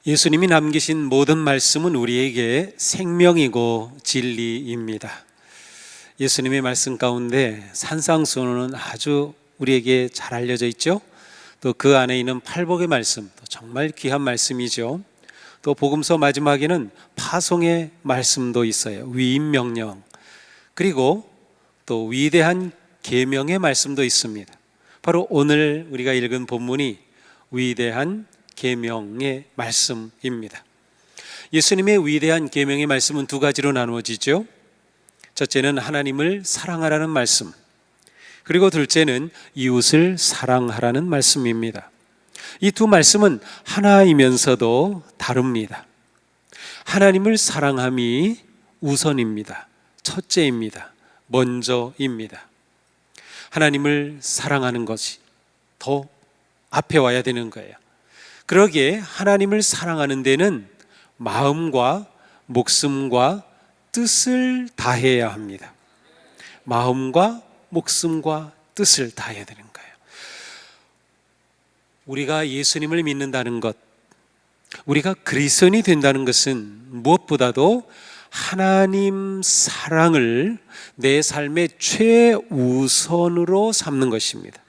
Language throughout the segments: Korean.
예수님이 남기신 모든 말씀은 우리에게 생명이고 진리입니다. 예수님의 말씀 가운데 산상수훈은 아주 우리에게 잘 알려져 있죠. 또 그 안에 있는 팔복의 말씀, 정말 귀한 말씀이죠. 또 복음서 마지막에는 파송의 말씀도 있어요. 위임 명령, 그리고 또 위대한 계명의 말씀도 있습니다. 바로 오늘 우리가 읽은 본문이 위대한 계명의 말씀입니다. 예수님의 위대한 계명의 말씀은 두 가지로 나누어지죠. 첫째는 하나님을 사랑하라는 말씀, 그리고 둘째는 이웃을 사랑하라는 말씀입니다. 이 두 말씀은 하나이면서도 다릅니다. 하나님을 사랑함이 우선입니다. 첫째입니다. 먼저입니다. 하나님을 사랑하는 것이 더 앞에 와야 되는 거예요. 그러기에 하나님을 사랑하는 데는 마음과 목숨과 뜻을 다해야 합니다. 마음과 목숨과 뜻을 다해야 되는 거예요. 우리가 예수님을 믿는다는 것, 우리가 그리스도인이 된다는 것은 무엇보다도 하나님 사랑을 내 삶의 최우선으로 삼는 것입니다.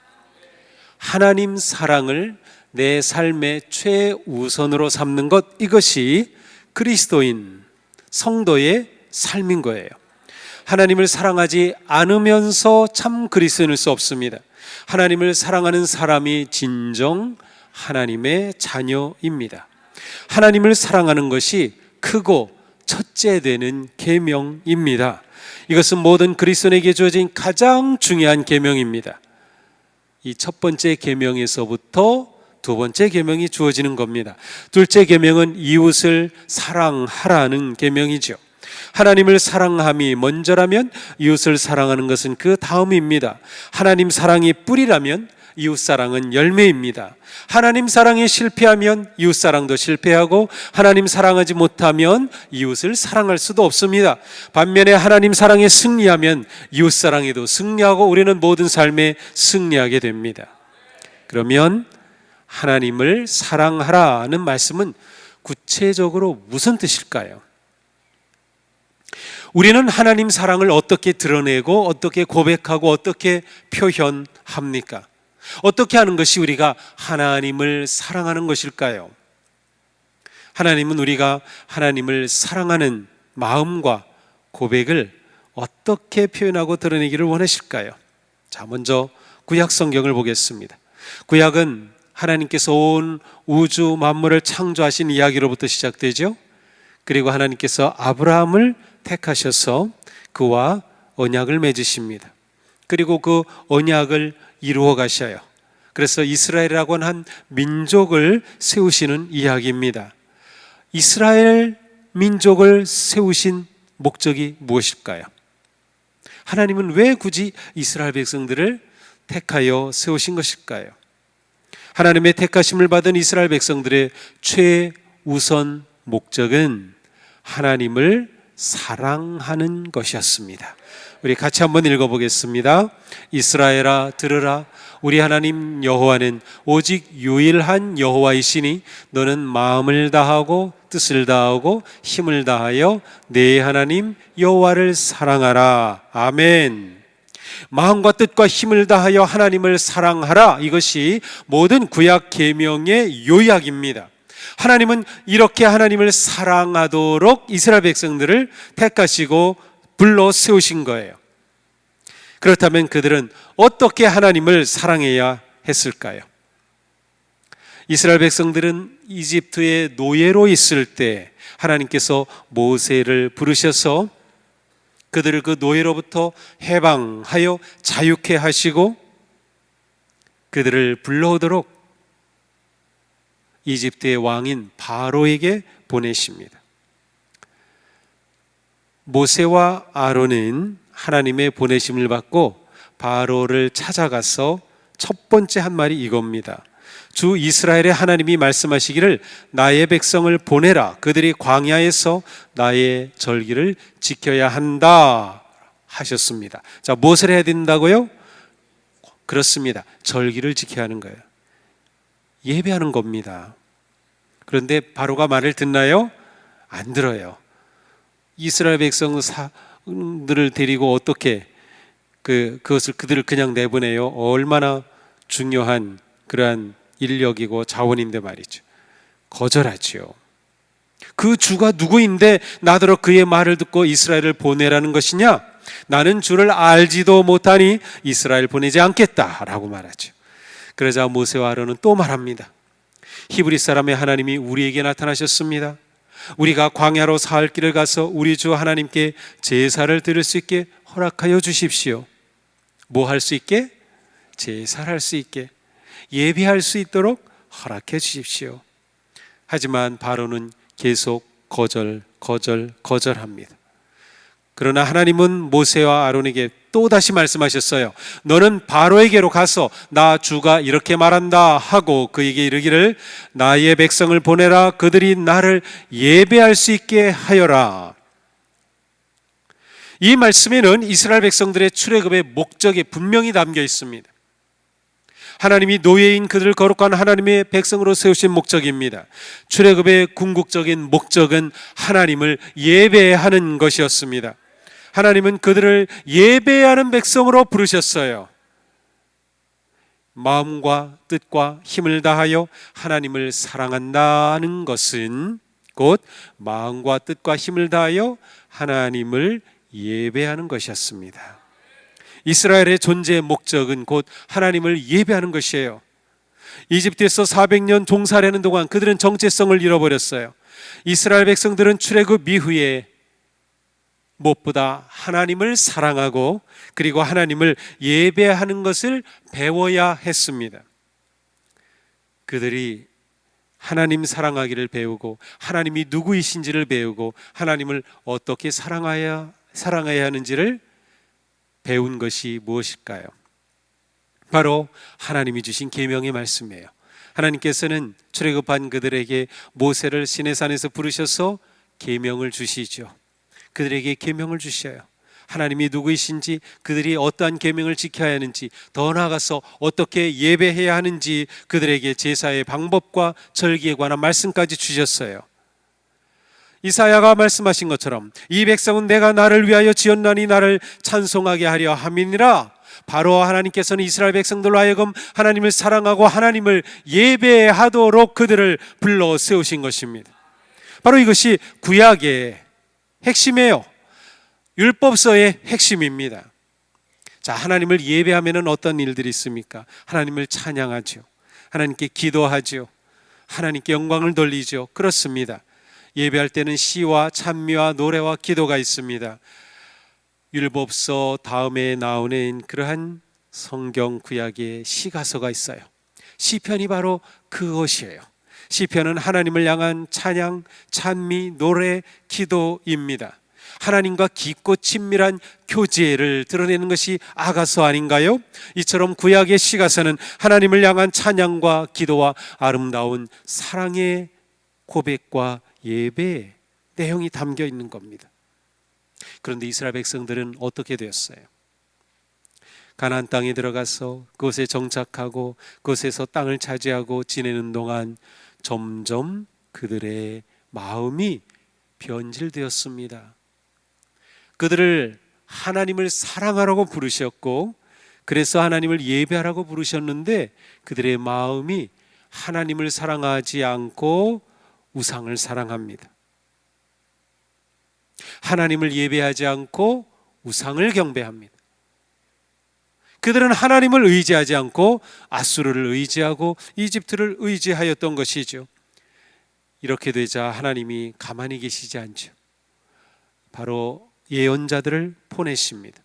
하나님 사랑을 내 삶의 최우선으로 삼는 것, 이것이 그리스도인 성도의 삶인 거예요. 하나님을 사랑하지 않으면서 참 그리스도인일 수 없습니다. 하나님을 사랑하는 사람이 진정 하나님의 자녀입니다. 하나님을 사랑하는 것이 크고 첫째 되는 계명입니다. 이것은 모든 그리스도인에게 주어진 가장 중요한 계명입니다. 이 첫 번째 계명에서부터 두 번째 계명이 주어지는 겁니다. 둘째 계명은 이웃을 사랑하라는 계명이죠. 하나님을 사랑함이 먼저라면 이웃을 사랑하는 것은 그 다음입니다. 하나님 사랑이 뿌리라면 이웃 사랑은 열매입니다. 하나님 사랑이 실패하면 이웃 사랑도 실패하고, 하나님 사랑하지 못하면 이웃을 사랑할 수도 없습니다. 반면에 하나님 사랑에 승리하면 이웃 사랑에도 승리하고 우리는 모든 삶에 승리하게 됩니다. 그러면 하나님을 사랑하라는 말씀은 구체적으로 무슨 뜻일까요? 우리는 하나님 사랑을 어떻게 드러내고 어떻게 고백하고 어떻게 표현합니까? 어떻게 하는 것이 우리가 하나님을 사랑하는 것일까요? 하나님은 우리가 하나님을 사랑하는 마음과 고백을 어떻게 표현하고 드러내기를 원하실까요? 자, 먼저 구약 성경을 보겠습니다. 구약은 하나님께서 온 우주 만물을 창조하신 이야기로부터 시작되죠. 그리고 하나님께서 아브라함을 택하셔서 그와 언약을 맺으십니다. 그리고 그 언약을 이루어 가셔요. 그래서 이스라엘이라고 하는 한 민족을 세우시는 이야기입니다. 이스라엘 민족을 세우신 목적이 무엇일까요? 하나님은 왜 굳이 이스라엘 백성들을 택하여 세우신 것일까요? 하나님의 택하심을 받은 이스라엘 백성들의 최우선 목적은 하나님을 사랑하는 것이었습니다. 우리 같이 한번 읽어보겠습니다. 이스라엘아 들으라, 우리 하나님 여호와는 오직 유일한 여호와이시니 너는 마음을 다하고 뜻을 다하고 힘을 다하여 내 하나님 여호와를 사랑하라. 아멘. 마음과 뜻과 힘을 다하여 하나님을 사랑하라, 이것이 모든 구약 계명의 요약입니다. 하나님은 이렇게 하나님을 사랑하도록 이스라엘 백성들을 택하시고 불러 세우신 거예요. 그렇다면 그들은 어떻게 하나님을 사랑해야 했을까요? 이스라엘 백성들은 이집트의 노예로 있을 때 하나님께서 모세를 부르셔서 그들을 그 노예로부터 해방하여 자유케 하시고 그들을 불러오도록 이집트의 왕인 바로에게 보내십니다. 모세와 아론은 하나님의 보내심을 받고 바로를 찾아가서 첫 번째 한 말이 이겁니다. 주 이스라엘의 하나님이 말씀하시기를 나의 백성을 보내라. 그들이 광야에서 나의 절기를 지켜야 한다 하셨습니다. 자, 무엇을 해야 된다고요? 그렇습니다. 절기를 지켜야 하는 거예요. 예배하는 겁니다. 그런데 바로가 말을 듣나요? 안 들어요. 이스라엘 백성들을 데리고 어떻게 그들을 그냥 내보내요? 얼마나 중요한 그러한 인력이고 자원인데 말이죠. 거절하지요. 그 주가 누구인데 나더러 그의 말을 듣고 이스라엘을 보내라는 것이냐? 나는 주를 알지도 못하니 이스라엘 보내지 않겠다라고 말하죠. 그러자 모세와 아론은 또 말합니다. 히브리 사람의 하나님이 우리에게 나타나셨습니다. 우리가 광야로 사흘 길을 가서 우리 주 하나님께 제사를 드릴 수 있게 허락하여 주십시오. 뭐 할 수 있게? 제사를 할 수 있게, 예배할 수 있도록 허락해 주십시오. 하지만 바로는 계속 거절합니다. 그러나 하나님은 모세와 아론에게 또 다시 말씀하셨어요. 너는 바로에게로 가서 나 주가 이렇게 말한다 하고 그에게 이르기를 나의 백성을 보내라. 그들이 나를 예배할 수 있게 하여라. 이 말씀에는 이스라엘 백성들의 출애굽의 목적이 분명히 담겨 있습니다. 하나님이 노예인 그들을 거룩한 하나님의 백성으로 세우신 목적입니다. 출애굽의 궁극적인 목적은 하나님을 예배하는 것이었습니다. 하나님은 그들을 예배하는 백성으로 부르셨어요. 마음과 뜻과 힘을 다하여 하나님을 사랑한다는 것은 곧 마음과 뜻과 힘을 다하여 하나님을 예배하는 것이었습니다. 이스라엘의 존재의 목적은 곧 하나님을 예배하는 것이에요. 이집트에서 400년 종살이하는 동안 그들은 정체성을 잃어버렸어요. 이스라엘 백성들은 출애굽 이후에 무엇보다 하나님을 사랑하고 그리고 하나님을 예배하는 것을 배워야 했습니다. 그들이 하나님 사랑하기를 배우고 하나님이 누구이신지를 배우고 하나님을 어떻게 사랑해야 하는지를 배운 것이 무엇일까요? 바로 하나님이 주신 계명의 말씀이에요. 하나님께서는 출애굽한 그들에게 모세를 시내산에서 부르셔서 계명을 주시죠. 그들에게 계명을 주셔요. 하나님이 누구이신지, 그들이 어떠한 계명을 지켜야 하는지, 더 나아가서 어떻게 예배해야 하는지 그들에게 제사의 방법과 절기에 관한 말씀까지 주셨어요. 이사야가 말씀하신 것처럼 이 백성은 내가 나를 위하여 지었나니 나를 찬송하게 하려 함이니라. 바로 하나님께서는 이스라엘 백성들로 하여금 하나님을 사랑하고 하나님을 예배하도록 그들을 불러 세우신 것입니다. 바로 이것이 구약의 핵심이에요. 율법서의 핵심입니다. 자, 하나님을 예배하면 어떤 일들이 있습니까? 하나님을 찬양하죠. 하나님께 기도하죠. 하나님께 영광을 돌리죠. 그렇습니다. 예배할 때는 시와 찬미와 노래와 기도가 있습니다. 율법서 다음에 나오는 그러한 성경 구약의 시가서가 있어요. 시편이 바로 그것이에요. 시편은 하나님을 향한 찬양, 찬미, 노래, 기도입니다. 하나님과 깊고 친밀한 교제를 드러내는 것이 아가서 아닌가요? 이처럼 구약의 시가서는 하나님을 향한 찬양과 기도와 아름다운 사랑의 고백과 예배의 내용이 담겨 있는 겁니다. 그런데 이스라엘 백성들은 어떻게 되었어요? 가나안 땅에 들어가서 그곳에 정착하고 그곳에서 땅을 차지하고 지내는 동안 점점 그들의 마음이 변질되었습니다. 그들을 하나님을 사랑하라고 부르셨고 그래서 하나님을 예배하라고 부르셨는데 그들의 마음이 하나님을 사랑하지 않고 우상을 사랑합니다. 하나님을 예배하지 않고 우상을 경배합니다. 그들은 하나님을 의지하지 않고 아수르를 의지하고 이집트를 의지하였던 것이죠. 이렇게 되자 하나님이 가만히 계시지 않죠. 바로 예언자들을 보내십니다.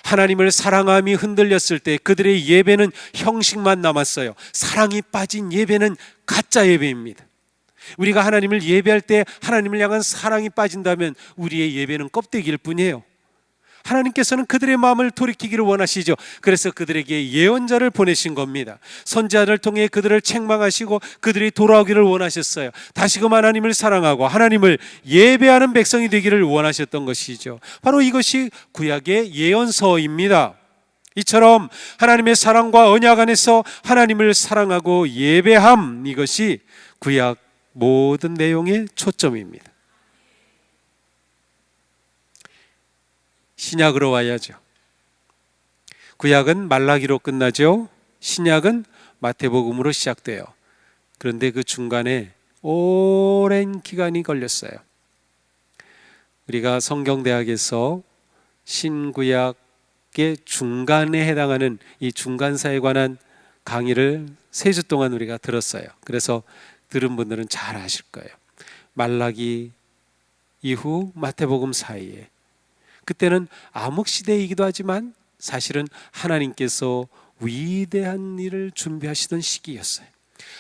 하나님을 사랑함이 흔들렸을 때 그들의 예배는 형식만 남았어요. 사랑이 빠진 예배는 가짜 예배입니다. 우리가 하나님을 예배할 때 하나님을 향한 사랑이 빠진다면 우리의 예배는 껍데기일 뿐이에요. 하나님께서는 그들의 마음을 돌이키기를 원하시죠. 그래서 그들에게 예언자를 보내신 겁니다. 선지자를 통해 그들을 책망하시고 그들이 돌아오기를 원하셨어요. 다시금 하나님을 사랑하고 하나님을 예배하는 백성이 되기를 원하셨던 것이죠. 바로 이것이 구약의 예언서입니다. 이처럼 하나님의 사랑과 언약 안에서 하나님을 사랑하고 예배함, 이것이 구약 모든 내용의 초점입니다. 신약으로 와야죠. 구약은 말라기로 끝나죠. 신약은 마태복음으로 시작돼요. 그런데 그 중간에 오랜 기간이 걸렸어요. 우리가 성경대학에서 신구약의 중간에 해당하는 이 중간사에 관한 강의를 3주 동안 우리가 들었어요. 그래서 들은 분들은 잘 아실 거예요. 말라기 이후 마태복음 사이에, 그때는 암흑시대이기도 하지만 사실은 하나님께서 위대한 일을 준비하시던 시기였어요.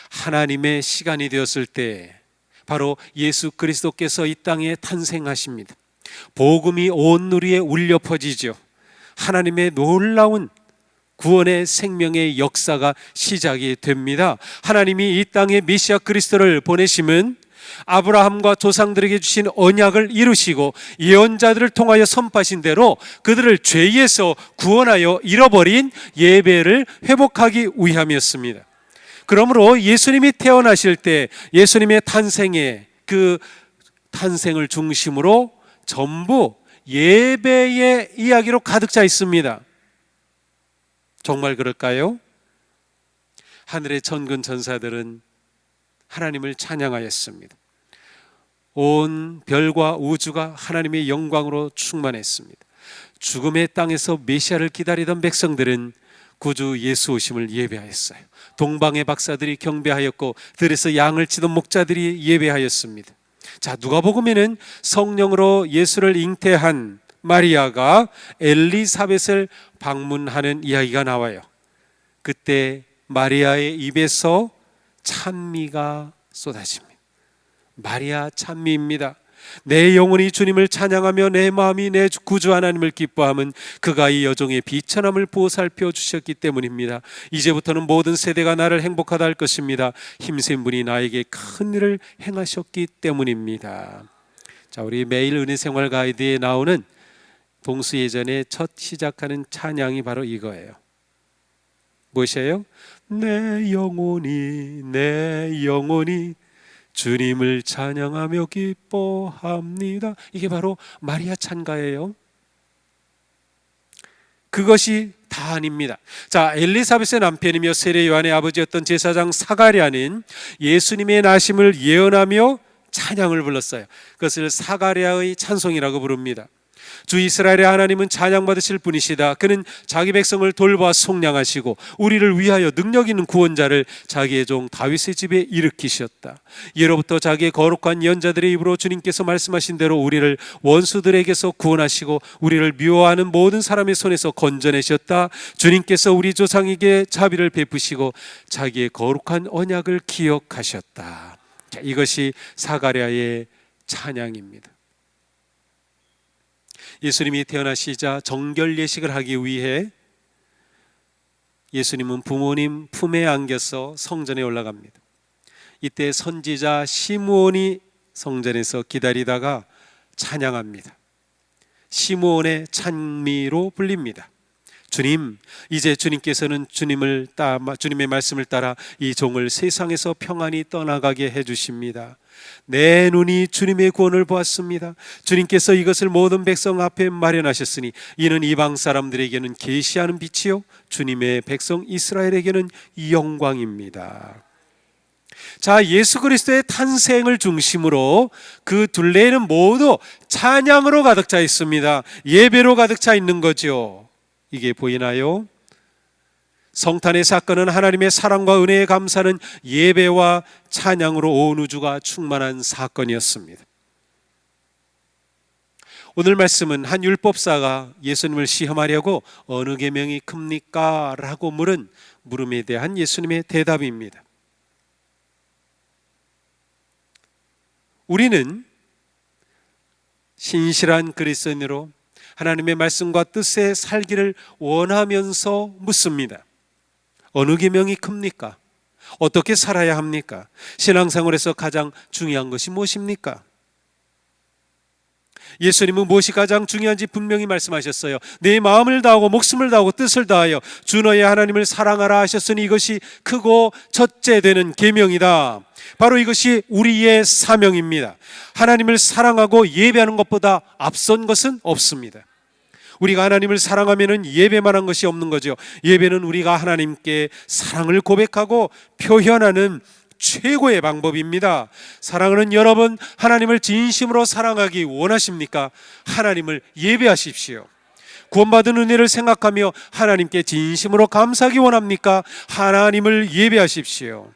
하나님의 시간이 되었을 때 바로 예수 그리스도께서 이 땅에 탄생하십니다. 복음이 온 누리에 울려 퍼지죠. 하나님의 놀라운 구원의 생명의 역사가 시작이 됩니다. 하나님이 이 땅에 메시아 그리스도를 보내심은 아브라함과 조상들에게 주신 언약을 이루시고 예언자들을 통하여 선포하신 대로 그들을 죄에서 구원하여 잃어버린 예배를 회복하기 위함이었습니다. 그러므로 예수님이 태어나실 때 예수님의 탄생의 그 탄생을 중심으로 전부 예배의 이야기로 가득 차 있습니다. 정말 그럴까요? 하늘의 천군 천사들은 하나님을 찬양하였습니다. 온 별과 우주가 하나님의 영광으로 충만했습니다. 죽음의 땅에서 메시아를 기다리던 백성들은 구주 예수 오심을 예배하였어요. 동방의 박사들이 경배하였고 들에서 양을 치던 목자들이 예배하였습니다. 자, 누가복음에는 성령으로 예수를 잉태한 마리아가 엘리사벳을 방문하는 이야기가 나와요. 그때 마리아의 입에서 찬미가 쏟아집니다. 마리아 찬미입니다. 내 영혼이 주님을 찬양하며 내 마음이 내 구주 하나님을 기뻐함은 그가 이 여종의 비천함을 보살펴 주셨기 때문입니다. 이제부터는 모든 세대가 나를 행복하다 할 것입니다. 힘센 분이 나에게 큰 일을 행하셨기 때문입니다. 자, 우리 매일 은혜생활 가이드에 나오는 동수예전에 첫 시작하는 찬양이 바로 이거예요. 무엇이에요? 내 영혼이 주님을 찬양하며 기뻐합니다. 이게 바로 마리아 찬가예요. 그것이 다 아닙니다. 자, 엘리사벳의 남편이며 세례 요한의 아버지였던 제사장 사가랴는 예수님의 나심을 예언하며 찬양을 불렀어요. 그것을 사가랴의 찬송이라고 부릅니다. 주 이스라엘의 하나님은 찬양받으실 분이시다. 그는 자기 백성을 돌보아 속량하시고 우리를 위하여 능력 있는 구원자를 자기의 종 다윗의 집에 일으키셨다. 예로부터 자기의 거룩한 예언자들의 입으로 주님께서 말씀하신 대로 우리를 원수들에게서 구원하시고 우리를 미워하는 모든 사람의 손에서 건져내셨다. 주님께서 우리 조상에게 자비를 베푸시고 자기의 거룩한 언약을 기억하셨다. 자, 이것이 사가랴의 찬양입니다. 예수님이 태어나시자 정결 예식을 하기 위해 예수님은 부모님 품에 안겨서 성전에 올라갑니다. 이때 선지자 시므온이 성전에서 기다리다가 찬양합니다. 시므온의 찬미로 불립니다. 주님, 이제 주님께서는 주님의 말씀을 따라 이 종을 세상에서 평안히 떠나가게 해주십니다. 내 눈이 주님의 구원을 보았습니다. 주님께서 이것을 모든 백성 앞에 마련하셨으니 이는 이방 사람들에게는 계시하는 빛이요 주님의 백성 이스라엘에게는 영광입니다. 자, 예수 그리스도의 탄생을 중심으로 그 둘레에는 모두 찬양으로 가득 차 있습니다. 예배로 가득 차 있는 거죠. 이게 보이나요? 성탄의 사건은 하나님의 사랑과 은혜에 감사하는 예배와 찬양으로 온 우주가 충만한 사건이었습니다. 오늘 말씀은 한 율법사가 예수님을 시험하려고 어느 계명이 큽니까? 라고 물은 물음에 대한 예수님의 대답입니다. 우리는 신실한 그리스도인으로 하나님의 말씀과 뜻에 살기를 원하면서 묻습니다. 어느 계명이 큽니까? 어떻게 살아야 합니까? 신앙생활에서 가장 중요한 것이 무엇입니까? 예수님은 무엇이 가장 중요한지 분명히 말씀하셨어요. 내 마음을 다하고 목숨을 다하고 뜻을 다하여 주 너의 하나님을 사랑하라 하셨으니 이것이 크고 첫째 되는 계명이다. 바로 이것이 우리의 사명입니다. 하나님을 사랑하고 예배하는 것보다 앞선 것은 없습니다. 우리가 하나님을 사랑하면 예배만 한 것이 없는 거죠. 예배는 우리가 하나님께 사랑을 고백하고 표현하는 최고의 방법입니다. 사랑하는 여러분, 하나님을 진심으로 사랑하기 원하십니까? 하나님을 예배하십시오. 구원받은 은혜를 생각하며 하나님께 진심으로 감사하기 원합니까? 하나님을 예배하십시오.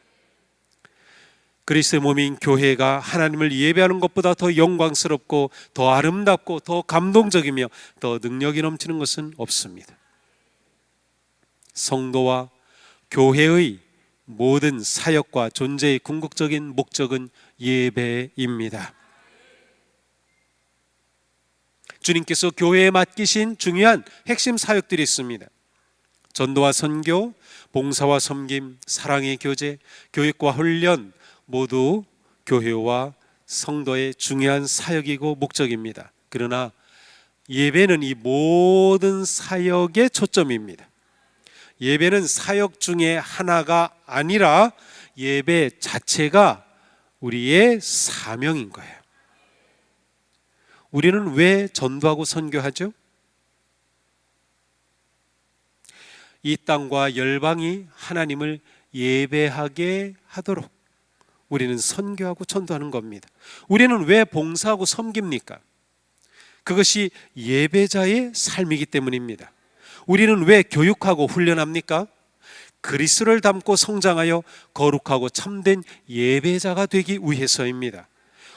그리스도의 몸인 교회가 하나님을 예배하는 것보다 더 영광스럽고 더 아름답고 더 감동적이며 더 능력이 넘치는 것은 없습니다. 성도와 교회의 모든 사역과 존재의 궁극적인 목적은 예배입니다. 주님께서 교회에 맡기신 중요한 핵심 사역들이 있습니다. 전도와 선교, 봉사와 섬김, 사랑의 교제, 교육과 훈련, 모두 교회와 성도의 중요한 사역이고 목적입니다. 그러나 예배는 이 모든 사역의 초점입니다. 예배는 사역 중에 하나가 아니라 예배 자체가 우리의 사명인 거예요. 우리는 왜 전도하고 선교하죠? 이 땅과 열방이 하나님을 예배하게 하도록 우리는 선교하고 전도하는 겁니다. 우리는 왜 봉사하고 섬깁니까? 그것이 예배자의 삶이기 때문입니다. 우리는 왜 교육하고 훈련합니까? 그리스도를 닮고 성장하여 거룩하고 참된 예배자가 되기 위해서입니다.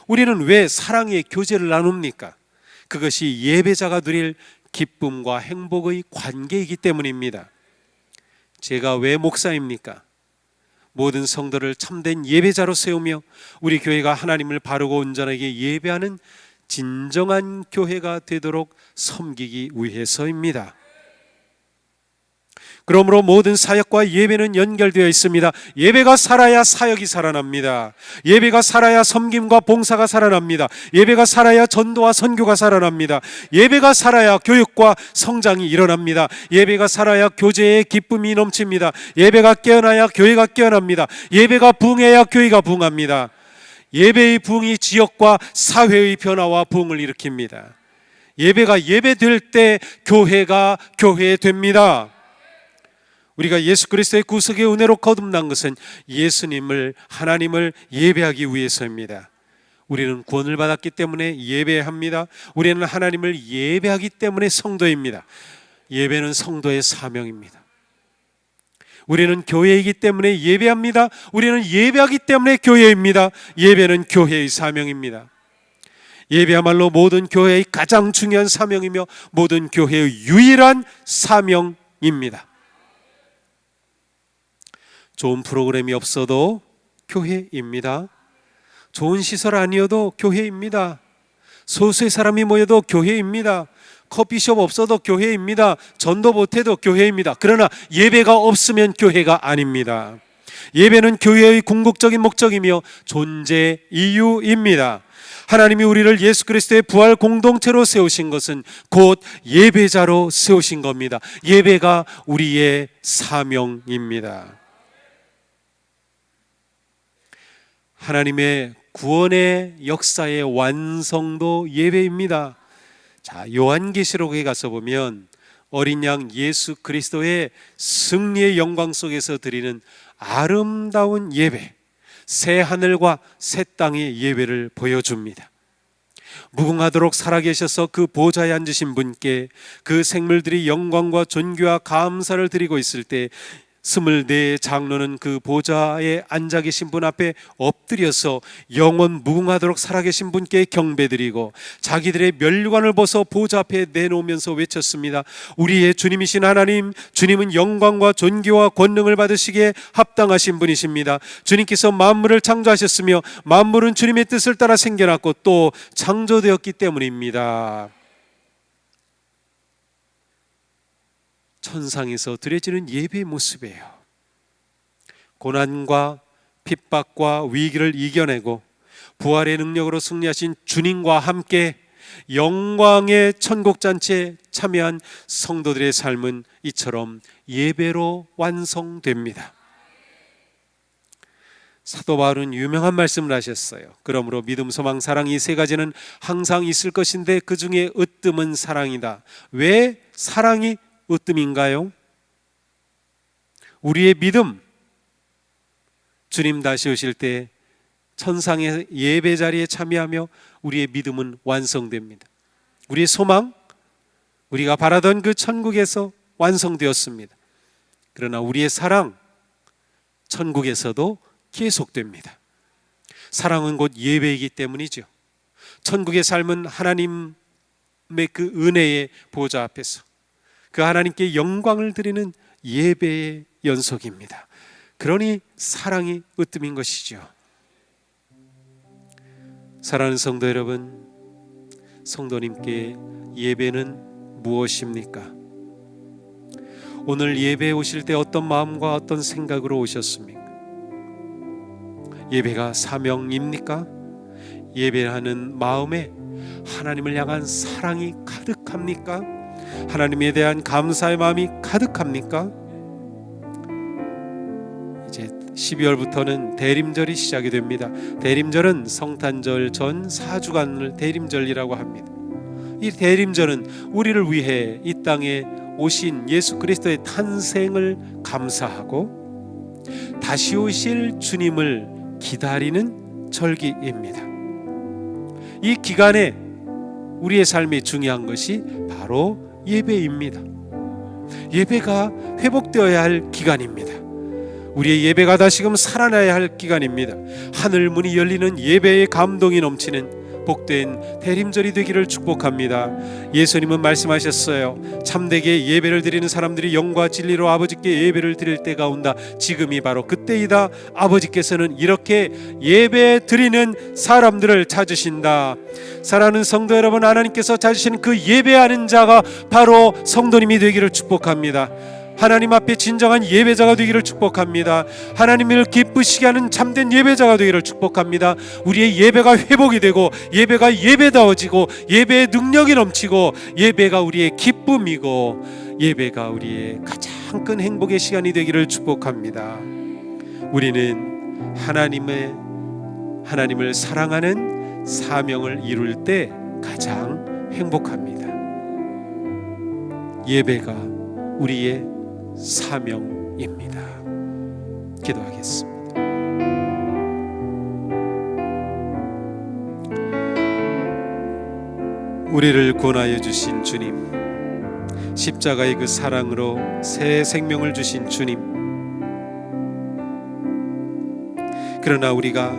우리는 왜 사랑의 교제를 나눕니까? 그것이 예배자가 누릴 기쁨과 행복의 관계이기 때문입니다. 제가 왜 목사입니까? 모든 성도를 참된 예배자로 세우며 우리 교회가 하나님을 바르고 온전하게 예배하는 진정한 교회가 되도록 섬기기 위해서입니다. 그러므로 모든 사역과 예배는 연결되어 있습니다. 예배가 살아야 사역이 살아납니다. 예배가 살아야 섬김과 봉사가 살아납니다. 예배가 살아야 전도와 선교가 살아납니다. 예배가 살아야 교육과 성장이 일어납니다. 예배가 살아야 교제의 기쁨이 넘칩니다. 예배가 깨어나야 교회가 깨어납니다. 예배가 부흥해야 교회가 부흥합니다. 예배의 부흥이 지역과 사회의 변화와 부흥을 일으킵니다. 예배가 예배될 때 교회가 교회됩니다. 우리가 예수 그리스도의 구속의 은혜로 거듭난 것은 예수님을, 하나님을 예배하기 위해서입니다. 우리는 구원을 받았기 때문에 예배합니다. 우리는 하나님을 예배하기 때문에 성도입니다. 예배는 성도의 사명입니다. 우리는 교회이기 때문에 예배합니다. 우리는 예배하기 때문에 교회입니다. 예배는 교회의 사명입니다. 예배야말로 모든 교회의 가장 중요한 사명이며 모든 교회의 유일한 사명입니다. 좋은 프로그램이 없어도 교회입니다. 좋은 시설 아니어도 교회입니다. 소수의 사람이 모여도 교회입니다. 커피숍 없어도 교회입니다. 전도 못해도 교회입니다. 그러나 예배가 없으면 교회가 아닙니다. 예배는 교회의 궁극적인 목적이며 존재 이유입니다. 하나님이 우리를 예수 그리스도의 부활 공동체로 세우신 것은 곧 예배자로 세우신 겁니다. 예배가 우리의 사명입니다. 하나님의 구원의 역사의 완성도 예배입니다. 자, 요한계시록에 가서 보면 어린 양 예수 그리스도의 승리의 영광 속에서 드리는 아름다운 예배, 새 하늘과 새 땅의 예배를 보여줍니다. 무궁하도록 살아계셔서 그 보좌에 앉으신 분께 그 생물들이 영광과 존귀와 감사를 드리고 있을 때 24 장로는 그 보좌에 앉아 계신 분 앞에 엎드려서 영원 무궁하도록 살아계신 분께 경배드리고 자기들의 면류관을 벗어 보좌 앞에 내놓으면서 외쳤습니다. 우리의 주님이신 하나님, 주님은 영광과 존귀와 권능을 받으시기에 합당하신 분이십니다. 주님께서 만물을 창조하셨으며 만물은 주님의 뜻을 따라 생겨났고 또 창조되었기 때문입니다. 천상에서 드려지는 예배의 모습이에요. 고난과 핍박과 위기를 이겨내고 부활의 능력으로 승리하신 주님과 함께 영광의 천국 잔치에 참여한 성도들의 삶은 이처럼 예배로 완성됩니다. 사도 바울은 유명한 말씀을 하셨어요. 그러므로 믿음, 소망, 사랑 이 세 가지는 항상 있을 것인데 그 중에 으뜸은 사랑이다. 왜 사랑이 으뜸인가요? 우리의 믿음, 주님 다시 오실 때 천상의 예배 자리에 참여하며 우리의 믿음은 완성됩니다. 우리의 소망, 우리가 바라던 그 천국에서 완성되었습니다. 그러나 우리의 사랑, 천국에서도 계속됩니다. 사랑은 곧 예배이기 때문이죠. 천국의 삶은 하나님의 그 은혜의 보좌 앞에서 그 하나님께 영광을 드리는 예배의 연속입니다. 그러니 사랑이 으뜸인 것이죠. 사랑하는 성도 여러분, 성도님께 예배는 무엇입니까? 오늘 예배에 오실 때 어떤 마음과 어떤 생각으로 오셨습니까? 예배가 사명입니까? 예배하는 마음에 하나님을 향한 사랑이 가득합니까? 하나님에 대한 감사의 마음이 가득합니까? 이제 12월부터는 대림절이 시작이 됩니다. 대림절은 성탄절 전 4주간을 대림절이라고 합니다. 이 대림절은 우리를 위해 이 땅에 오신 예수 그리스도의 탄생을 감사하고 다시 오실 주님을 기다리는 절기입니다. 이 기간에 우리의 삶에 중요한 것이 바로 예배입니다. 예배가 회복되어야 할 기간입니다. 우리의 예배가 다시금 살아나야 할 기간입니다. 하늘 문이 열리는 예배의 감동이 넘치는 복된 대림절이 되기를 축복합니다. 예수님은 말씀하셨어요. 참되게 예배를 드리는 사람들이 영과 진리로 아버지께 예배를 드릴 때가 온다. 지금이 바로 그때이다. 아버지께서는 이렇게 예배 드리는 사람들을 찾으신다. 사랑하는 성도 여러분, 하나님께서 찾으시는 그 예배하는 자가 바로 성도님이 되기를 축복합니다. 하나님 앞에 진정한 예배자가 되기를 축복합니다. 하나님을 기쁘시게 하는 참된 예배자가 되기를 축복합니다. 우리의 예배가 회복이 되고 예배가 예배다워지고 예배의 능력이 넘치고 예배가 우리의 기쁨이고 예배가 우리의 가장 큰 행복의 시간이 되기를 축복합니다. 우리는 하나님을 사랑하는 사명을 이룰 때 가장 행복합니다. 예배가 우리의 사명입니다. 기도하겠습니다. 우리를 구원하여 주신 주님, 십자가의 그 사랑으로 새 생명을 주신 주님, 그러나 우리가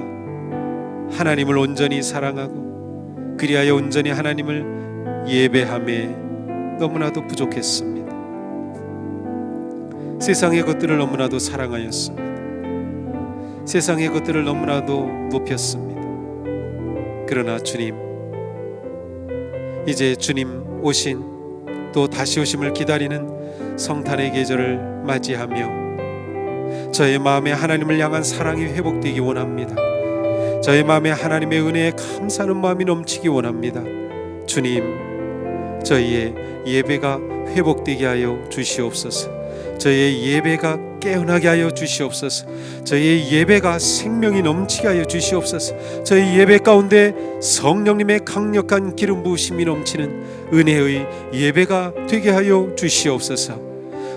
하나님을 온전히 사랑하고 그리하여 온전히 하나님을 예배함에 너무나도 부족했습니다. 세상의 것들을 너무나도 사랑하였습니다. 세상의 것들을 너무나도 높였습니다. 그러나 주님, 이제 주님 오신 또 다시 오심을 기다리는 성탄의 계절을 맞이하며 저의 마음에 하나님을 향한 사랑이 회복되기 원합니다. 저의 마음에 하나님의 은혜에 감사하는 마음이 넘치기 원합니다. 주님, 저희의 예배가 회복되게 하여 주시옵소서. 저희의 예배가 깨어나게 하여 주시옵소서. 저희의 예배가 생명이 넘치게 하여 주시옵소서. 저희 예배 가운데 성령님의 강력한 기름 부으심이 넘치는 은혜의 예배가 되게 하여 주시옵소서.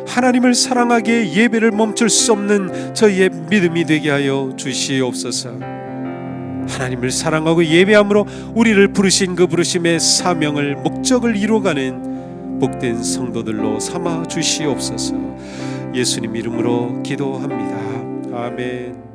하나님을 사랑하기에 예배를 멈출 수 없는 저희의 믿음이 되게 하여 주시옵소서. 하나님을 사랑하고 예배함으로 우리를 부르신 그 부르심의 사명을 목적을 이루어가는 복된 성도들로 삼아 주시옵소서. 예수님 이름으로 기도합니다. 아멘.